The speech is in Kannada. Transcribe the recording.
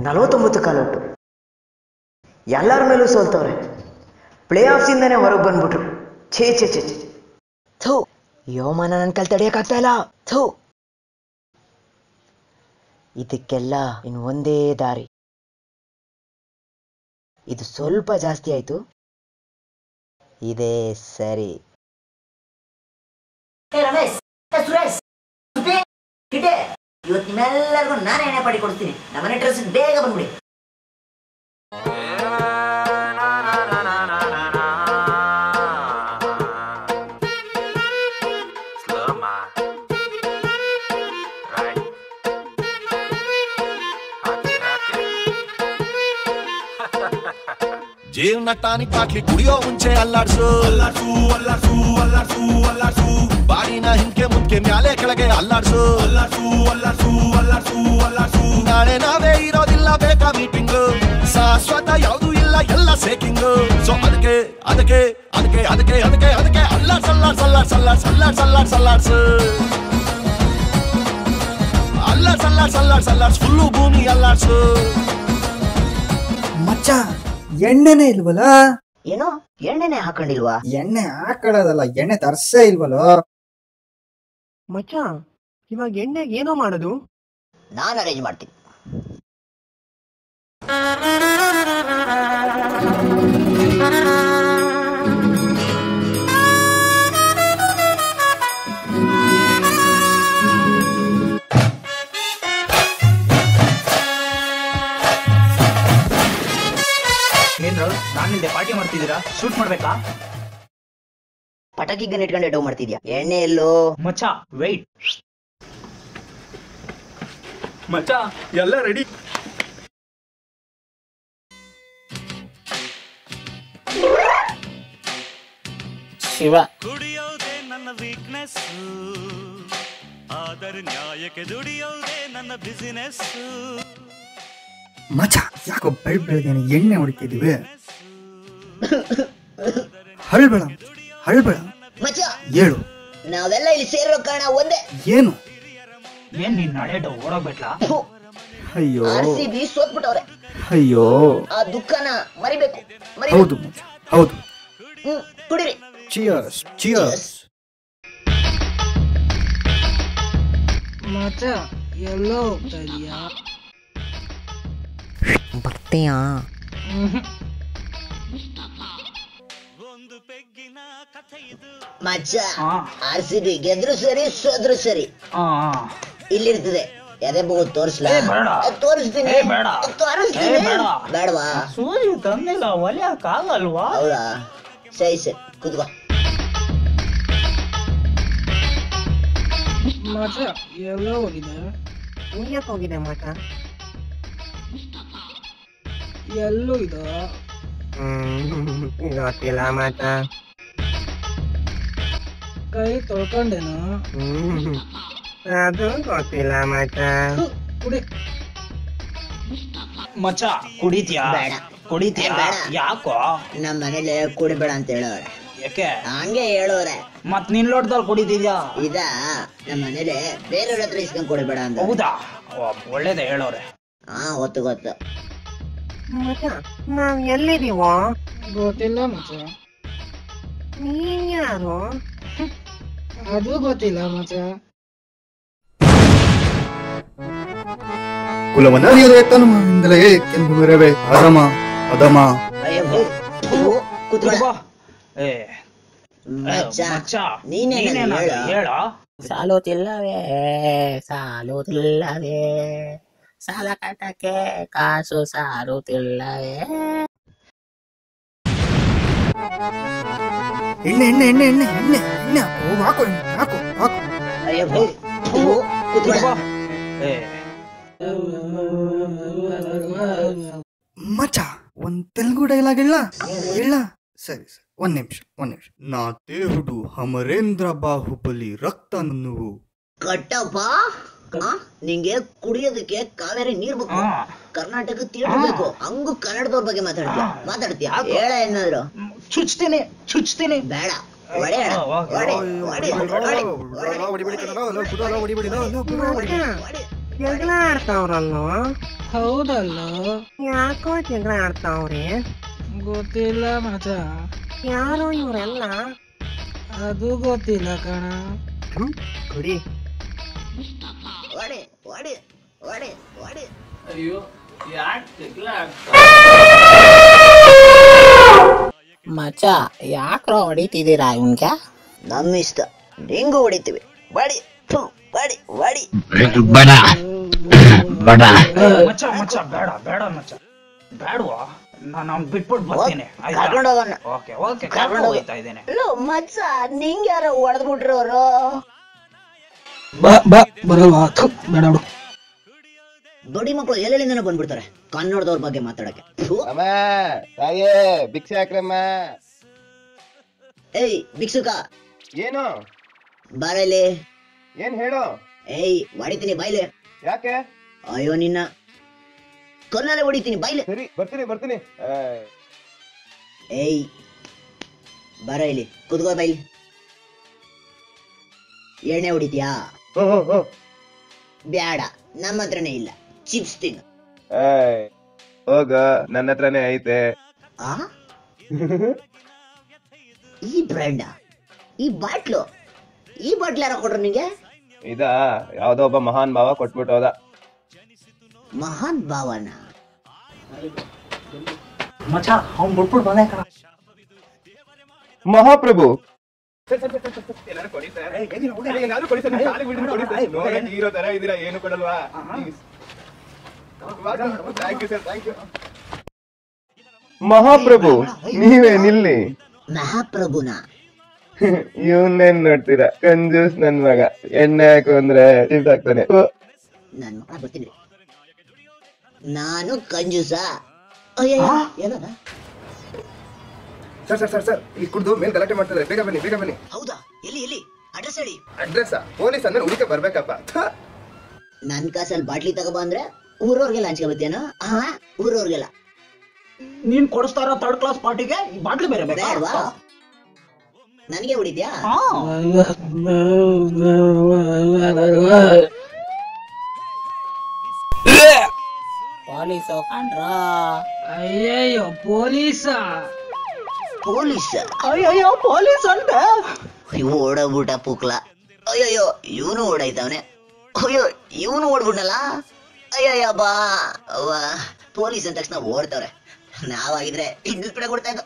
49 ಕಾಲೌಟು. ಎಲ್ಲರ ಮೇಲೂ ಸೋಲ್ತವ್ರೆ. ಪ್ಲೇ ಆಫ್ಸಿಂದನೇ ಹೊರಗೆ ಬಂದ್ಬಿಟ್ರು. ಛೇ ಛೇ ಛೇ ಛೇ ಥೂ, ಯೋಮನ ನನ್ನ ಕಲ್ ತಡೆಯಕ್ಕಾಗ್ತಾ ಇಲ್ಲ. ಥೂ, ಇದಕ್ಕೆಲ್ಲ ಇನ್ನು ಒಂದೇ ದಾರಿ. ಇದು ಸ್ವಲ್ಪ ಜಾಸ್ತಿ ಆಯ್ತು, ಇದೇ ಸರಿ. ರಮೇಶ್, ಸುರೇಶ್, ಇವತ್ತು ನಿಮ್ಮೆಲ್ಲರಿಗೂ ನಾನೇ ಎಣ್ಣೆ ಪಡಿ ಕೊಡ್ತೀನಿ. ನಮ್ಮನೆ ಡ್ರೆಸ್ ಬೇಗ ಬಂದ್ಬಿಡಿ. ಜೀವನ ಟಾನಿಕ್ ಹಾಕಿ ಕುಡಿಯೋ ಮುಂಚೆ ಅಲ್ಲಾಡ್ಸು ಅಲ್ಲಾಡ್ಸು ಅಲ್ಲಾಡ್ಸು ಅಲ್ಲಾಡ್ಸು ಅಲ್ಲಾಡ್ಸು. ಬಾಡಿನ ಹಿಂಕೆ ಮುಂಕೆ ಮ್ಯಾಲೆ ಕೆಳಗೆ ಅಲ್ಲಾಡ್ಸು ಅಲ್ಲಾಡ್ಸು ಅಲ್ಲಾಡ್ಸು ಅಲ್ಲಾಡ್ಸು ಅಲ್ಲಾಡ್ಸು. ನಾಳೆ ನಾವೇ ಇರೋದಿಲ್ಲ, ಬೇಕಾ ಮೀಟಿಂಗು, ಶಾಶ್ವತ ಯಾವುದು ಇಲ್ಲ, ಎಲ್ಲ ಸೇಕಿಂಗು. ಸೊ ಅದಕ್ಕೆ ಅದಕ್ಕೆ ಅದಕ್ಕೆ ಅದಕ್ಕೆ ಅದಕ್ಕೆ ಅದಕ್ಕೆ ಅಲ್ಲಾಡ್ಸ್ ಅಲ್ಲಾಡ್ಸ್ ಅಲ್ಲಾಡ್ಸ್ ಅಲ್ಲಾಡ್ಸ್ ಅಲ್ಲಾಡ್ಸ್ ಅಲ್ಲಾಡ್ಸ್ ಅಲ್ಲಾಡ್ಸು ಅಲ್ಲಾಡ್ಸ್ ಅಲ್ಲಾಡ್ಸ್ ಅಲ್ಲಾಡ್ಸ್ ಅಲ್ಲಾಡ್ಸ್. ಫುಲ್ಲು ಭೂಮಿ ಅಲ್ಲಾಡ್ಸು. ಮಚ್ಚ, ಎಣ್ಣೆನೇ ಇಲ್ವಲ್ಲ? ಏನೋ ಎಣ್ಣೆನೆ ಹಾಕೊಂಡಿಲ್ವಾ? ಎಣ್ಣೆ ಹಾಕೊಳ್ಳೋದಲ್ಲ, ಎಣ್ಣೆ ತರ್ಸೇ ಇಲ್ವಲ್ಲೋ? ಮಚ್ಚ, ಇವಾಗ ಎಣ್ಣೆಗೆ ಏನೋ ಮಾಡೋದು? ನಾನು ಅರೇಂಜ್ ಮಾಡ್ತೀನಿ. ಏನ್ರು ನಾನಿಲ್ದೆ ಪಾರ್ಟಿ ಮಾಡ್ತಿದ್ದೀರಾ? ಶೂಟ್ ಮಾಡ್ಬೇಕಾ? ಪಟಾಕಿ ಗನ್ ಇಟ್ಕೊಂಡೆ ಡೌ ಮಾಡ್ತಿದ್ಯಾ? ಎಣ್ಣೆ ಎಲ್ಲೋ? ಮಚ್ಚ ವೆಯ್ಟ್. ಮಚ್ಚ ಎಲ್ಲ ರೆಡಿ. ಶಿವ, ಕುಡಿಯೋದೇ ನನ್ನ ವೀಕ್ನೆಸ್, ಆದರೆ ನ್ಯಾಯಕ್ಕೆ ದುಡಿಯೋದೇ ನನ್ನ ಬಿಸಿನೆಸ್. ಮಚ್ಚ, ಯಾಕೋ ಬೆಳಗ್ಗೆ ಎಣ್ಣೆ ಹೊಡಿತಿದೀವಿ? ಹಳ್ಬೇಡ ಹಳ್ಬೇಡ, ಮಚ್ಚ ಹೇಳು. ನಾವೆಲ್ಲ ಇಲ್ಲಿ ಸೇರೋ ಕಾರಣ ಒಂದೇ. ಏನು? ಏನ್ ನೀನ್ ನಡೆಯೋ ಓಡೋಗ್ಬಿಟ್ಲಾ? ಅಯ್ಯೋ RCB ಸೋತ್ಬಿಟ್ಟವ್ರೆ. ಅಯ್ಯೋ, ಆ ದುಃಖನ ಮರಿಬೇಕು. ಹೌದು ಮಚ್ಚ, ಹೌದು. ಕುಡಿರಿ. Cheers cheers. ಮಚ್ಚ, ಎಲ್ಲೋ ಹೋಗ್ತಾ ಇದೀಯಾ? ಬರ್ತೀಯಾ? ಒಂದು ಪೆಗ್ಗಿನ ಕಥೆ ಇದು. ಮಚ್ಚ, RCB ಗೆದ್ರು ಸರಿ, ಸೋದ್ರು ಸರಿ, ಇಲ್ಲಿರ್ತದೆ. ಎದೆ ಬಹುದು ತೋರಿಸ್ಲಾ? ತೋರಿಸ್ತೀನಿ. ತೋರಿಸ್ತೀನಿ. ಬೇಡವಾ? ಸೂರ್ಯ ತಂದಿಲ್ಲ, ಒಲೆಯಕ್ಕಾಗಲ್ವಾ? ಹೌದಾ? ಸರಿ ಸರಿ, ಕೂತ್ಕೋ. ಮಚ್ಚ, ಎಲ್ಲೋ ಹೋಗಿದೆ? ಉಳಿಯಕ್ ಹೋಗಿದೆ ಮಚ್ಚ. ಎಲ್ಲೂ ಇದು? ಗೊತ್ತಿಲ್ಲ ಮಚ್ಚ. ಕೈ ತೊಳ್ಕೊಂಡೇನು? ಅದು ಗೊತ್ತಿಲ್ಲ ಮಚ್ಚ. ಕುಡಿ. ಮಚ್ಚ ಕುಡಿತೀಯಾ? ಬೇಡ. ಕುಡಿತೀಯಾ? ಬೇಡ. ಯಾಕೋ? ನಮ್ಮ ಮನೇಲಿ ಕುಡಿಬೇಡ ಅಂತ ಹೇಳೋರೆ. ಯಾಕೆ? ಹಂಗೆ ಹೇಳೋರೆ. ಮತ್ ನಿನ್ ಲೋಟದಲ್ಲಿ ಕುಡಿತಿದ್ಯಾ? ಇದ ನಮ್ಮ ಮನೇಲಿ ಬೇರೆಯವ್ರ ಹತ್ರ ಇಸ್ಕೊಂಡ್ ಕುಡಿಬೇಡ ಅಂತ. ಹೌದಾ? ಒಳ್ಳೇದೇ ಹೇಳೋರೆ. ಗೊತ್ತು ಗೊತ್ತು. ಮಚ್ಚ, ನಾವ್ ಎಲ್ಲಿದೀವೋ? ಗೊತ್ತಿಲ್ಲ ಮಚ್ಚ. ನೀನ್ ಯಾರು? ಅದು ಗೊತ್ತಿಲ್ಲ ಮಚ್ಚ. ಕುಲವನ್ನ ಅರಿಯದೆ ತನುವಿನಿಂದಲೇ ಕೆಂಪು ಮೆರವೆ ಅಧಮ ಅಧಮ. ಕೂತ್ಕೊಳ್ಳ. ಏ ಮಚ್ಚ, ನೀನೇನ ಹೇಳ. ಸಾಲುತ್ತಿಲ್ಲವೇ ಸಾಲುತ್ತಿಲ್ಲವೇ, ಸಾಲ ಕಟ್ಟಕ್ಕೆ ಕಾಸು ಸಾರುತ್ತಿಲ್ಲವೇ. ಎಣ್ಣೆ ಎಣ್ಣೆ ಎಣ್ಣೆ ಎಣ್ಣೆ ಎಣ್ಣೆ ಎಣ್ಣೆ ಹಾಕು ಹಾಕು ಹಾಕು. ಮಚ್ಚ, ಒಂದ್ ತೆಲುಗು ಡೈಲಾಗ್ ಹೇಳ ಹೇಳ. ಸರಿ ಸರಿ, ಒಂದ್ ನಿಮಿಷ. ನಾ ದೇಹುಡು ಅಮರೇಂದ್ರ ಬಾಹುಬಲಿ ರಕ್ತ ನನ್ನುವು. ಕಟ್ಟಪ್ಪ, ನಿಂಗೆ ಕುಡಿಯೋದಕ್ಕೆ ಕಾವೇರಿ ನೀರ್ ಬೇಕು, ಕರ್ನಾಟಕ ಬೇಕು. ಹಂಗು ಕನ್ನಡದವ್ರ ಬಗ್ಗೆ ಮಾತಾಡ್ತೀಯ? ಹೇಳ ಏನಾದ್ರು. ಚುಚ್ತೀನಿ. ಬೇಡ. ಜಗಳ ಆಡ್ತಾವ್ರಲ್ಲೋ. ಹೌದಲ್ಲ, ಯಾಕೋ ಜಗಳ ಆಡ್ತಾವ್ರೆ? ಗೊತ್ತಿಲ್ಲ ಮಚ. ಯಾರು ಇವ್ರೆಲ್ಲ? ಅದು ಗೊತ್ತಿಲ್ಲ ಕಣ. ಕುಡಿ. ಅಯ್ಯೋ ಯಾಕೆ ಮಚ ಯಾಕ್ರ ಹೊಡಿತಿದ್ದೀರಾ ಇವನ್ಗೆ? ನಮ್ಮ ಇಷ್ಟ, ನಿಂಗೂ ಹೊಡಿತೀವಿ. Body body body. ಮಚ್ಚ ಮಚ್ಚ ಬೇಡ ಬೇಡ ಮಚ್ಚ ಬೇಡವಾ, ನಾನು ಬಿಟ್ಬಿಟ್ಟು ಬರ್ತೀನಿ. ಕರ್ಕೊಂಡು ಹೋಗೋಣ. ಓಕೆ ಓಕೆ ಕರ್ಕೊಂಡು ಹೋಗ್ತಾ ಇದ್ದೇನೆ. ಮಚ್ಚ ನಿಂಗೆ ಯಾರೋ ಹೊಡೆದ್ಬಿಟ್ರು ಅವರು. ಬರಲ್ವಾ? ಬೇಡ ಬಿಡು. ದೊಡ್ಡಿ ಮಕ್ಕಳು ಎಲ್ಲೆಲ್ಲಿಂದನೂ ಬಂದ್ಬಿಡ್ತಾರೆ ಕನ್ನಡದವ್ರ ಬಗ್ಗೆ ಮಾತಾಡಕ್ಕೆ. ಭಿಕ್ಷೆ ಹಾಕ್ರಮ್ಮ. ಏಯ್ ಭಿಕ್ಷುಕ, ಏನು ಬಾರಲ್ಲಿ. ಏನ್ ಹೇಳು? ಏಯ್ ಹೊಡಿತೀನಿ ಬಾಯ್ಲೆ. ಯಾಕೆ? ಅಯ್ಯೋ ನಿನ್ನ ಕೊನ್ನಲ್ಲೇ ಹೊಡಿತೀನಿ ಬಾಯ್ಲೆ. ಸರಿ ಬರ್ತೀನಿ ಬರ್ತೀನಿ. ಏಯ್ ಬರ ಇಲ್ಲಿ ಕುತ್ಕೋ ಬಾಯ್ಲಿ. ಎಣ್ಣೆ ಹೊಡಿತೀಯಾ? ಬ್ಯಾಡ, ನಮ್ಮ ಹತ್ರನೇ ಇಲ್ಲ. ಚಿಪ್ಸ್ ತಿನ್ನು. ಹೋಗ, ನನ್ನ ಹತ್ರನೇ ಐತೆ. ಆ ಈ ಬ್ರ್ಯಾಂಡ, ಈ ಬಾಟ್ಲು ಯಾರ ಕೊಡ್ರು ನಿಂಗೆ? ಇದ ಯಾವ್ದೋ ಒಬ್ಬ ಮಹಾನ್ ಭಾವ ಕೊಟ್ಬಿಟ್ಟು ಹೋದ. ಮಹಾನ್ ಭಾವನ? ಮಚ್ಚ ಅವ್ನ್ ಬಿಟ್ಬಿಟ್ಟು ಬಂದೆ ಕಣ. ಮಹಾಪ್ರಭು ಏನು ಕೊಡಲ್ವಾ? ಮಹಾಪ್ರಭು ನೀವೇ ನಿಲ್ಲಿ. ಮಹಾಪ್ರಭುನ? ಇವನ್ನೇನ್ ನೋಡ್ತೀರಾ, ಕಂಜೂಸ್ ನನ್ ಮಗ. ಎಣ್ಣೆ ಹಾಕು ಅಂದ್ರೆ ಆಗ್ತಾನೆ. ನನ್ ಮಗ ಬರ್ತೀನಿ. ನಾನು ಕಂಜೂಸ? ಏನದ? ಸರ್ ಈ ಕುಡ್ದು ಮೇಲ್ ಗಲಾಟೆ ಮಾಡ್ತಾರೆ. ಬೇಗ ಬನ್ನಿ ಬೇಗ ಬನ್ನಿ. ಹೌದಾ? ಎಲ್ಲಿ ಅಡ್ರೆಸ್ ಹೇಳಿ. ಅಡ್ರೆಸ್ ಪೊಲೀಸ್ ಅಂದ್ರೆ ಹುಡುಕ ಬರ್ಬೇಕಪ್ಪ. ನನ್ ಕಾಸಲ್ಲಿ ಬಾಟ್ಲಿ ತಗೋಬ ಅಂದ್ರೆ ಊರವ್ರಿಗೆಲ್ಲ ಹಂಚ್ಕೊಬತ್ತೇನೋ? ಊರವ್ರಿಗೆಲ್ಲ ನೀನ್ ಕೊಡಿಸ್ತಾರ ಥರ್ಡ್ ಕ್ಲಾಸ್ ಪಾರ್ಟಿಗೆ ಈ ಬಾಟ್ಲಿ ಬೇರೆ ಬೇಡವಾ? ನನಗೆ ಹೊಡಿದ್ಯಾ? ಪೊಲೀಸ್ ಕಂಡ್ರ? ಅಯ್ಯಯ್ಯೋ ಪೊಲೀಸ? ಅಯ್ಯಯ್ಯೋ ಪೊಲೀಸ್ ಅಂತ ಇವು ಓಡೋಗ್ಬಿಟ್ಟ ಪುಕ್ಲ. ಅಯ್ಯಯ್ಯೋ ಇವನು ಓಡಾಯ್ತವನೆ. ಅಯ್ಯೋ ಇವನು ಓಡ್ಬಿಟ್ನಲ್ಲ. ಅಯ್ಯಯ್ಯ ಬಾ ಪೊಲೀಸ್ ಅಂದ ತಕ್ಷಣ ಓಡ್ತವ್ರೆ. ನಾವಾಗಿದ್ರೆ ಇನ್ನೂ ಸ್ಪೀಡ್ ಕೊಡ್ತಾ ಇದ್ದ.